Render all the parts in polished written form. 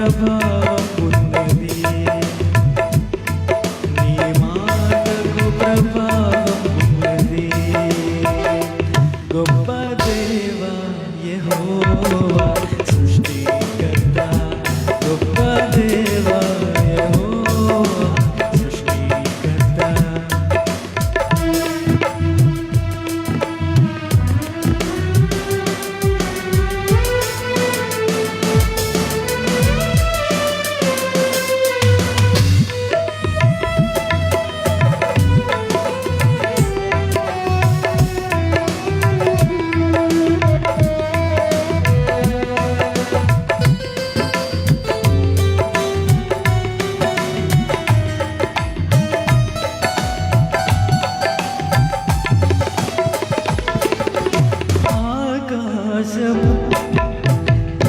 ప్రభావం ఉన్నది, నీ మాటకు ప్రభావం ఉన్నది. గొప్ప దేవా యెహోవా సృష్టికర్త, గొప్ప దేవా యెహోవా సృష్టికర్త.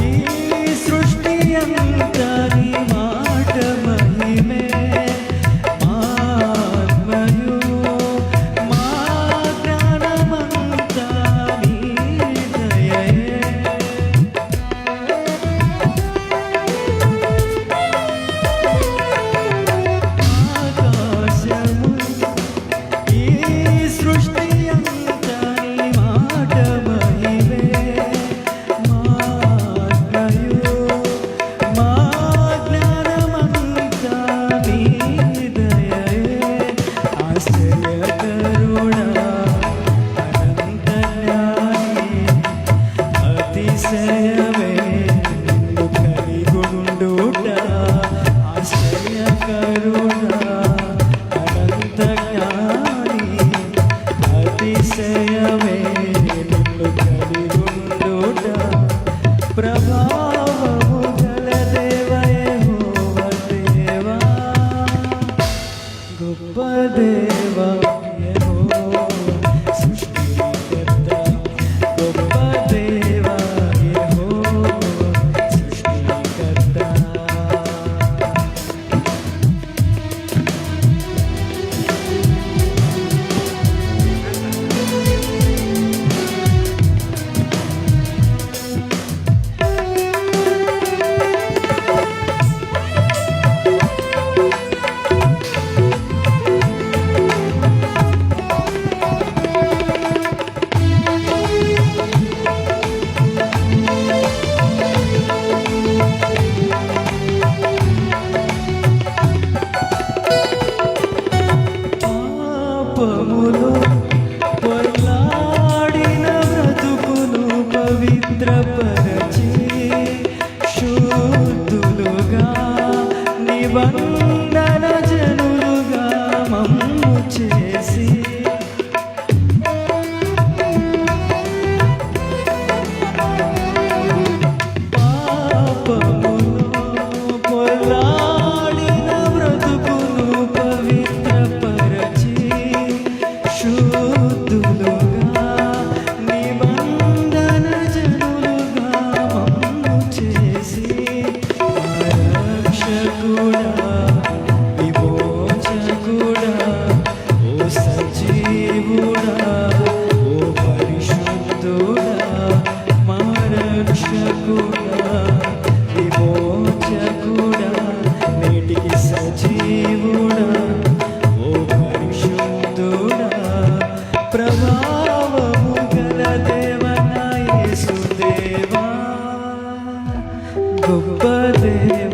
ఈ సృష్టి అంతా నీ మాట మహిమే, ఆత్మయు మా జ్ఞానమంతా నీ దయయే. ఆకాశము ఈ సృష్టి అంతా నీ మాట మహిమే, ఆశ్చర్యమే నిన్ను కలిగుండుట, ఆశ్చర్యకరుడా అనంత జ్ఞాని, అతిశయమే నిన్ను కలిగుండుట. ప్రభావము గల దేవ యెహోవా దేవా, గొప్ప దేవా యెహోవా సృష్టికర్త, గొప్ప దేవా యెహోవా సృష్టికర్త. పాపములో పొర్లాడిన బ్రతుకును పవిత్రపరచి, శుద్ధులుగా నిబంధన జనులుగా మమ్ము చేసి, పాపములో పొర్లాడిన బ్రతుకును పవిత్రపరచి, శుద్ధులుగా నిబంధన జనులుగా మమ్ము చేసి, రక్షకుడా విమోచకుడా ఓ సజీవుడా ఓ పరిశుద్ధుడా, మా రక్షకుడా విమోచకుడా నేటికి సజీవుడా ఓ పరిశుద్ధుడా. ప్రభావము గల దేవ నా యేసు దేవా, గొప్ప దేవ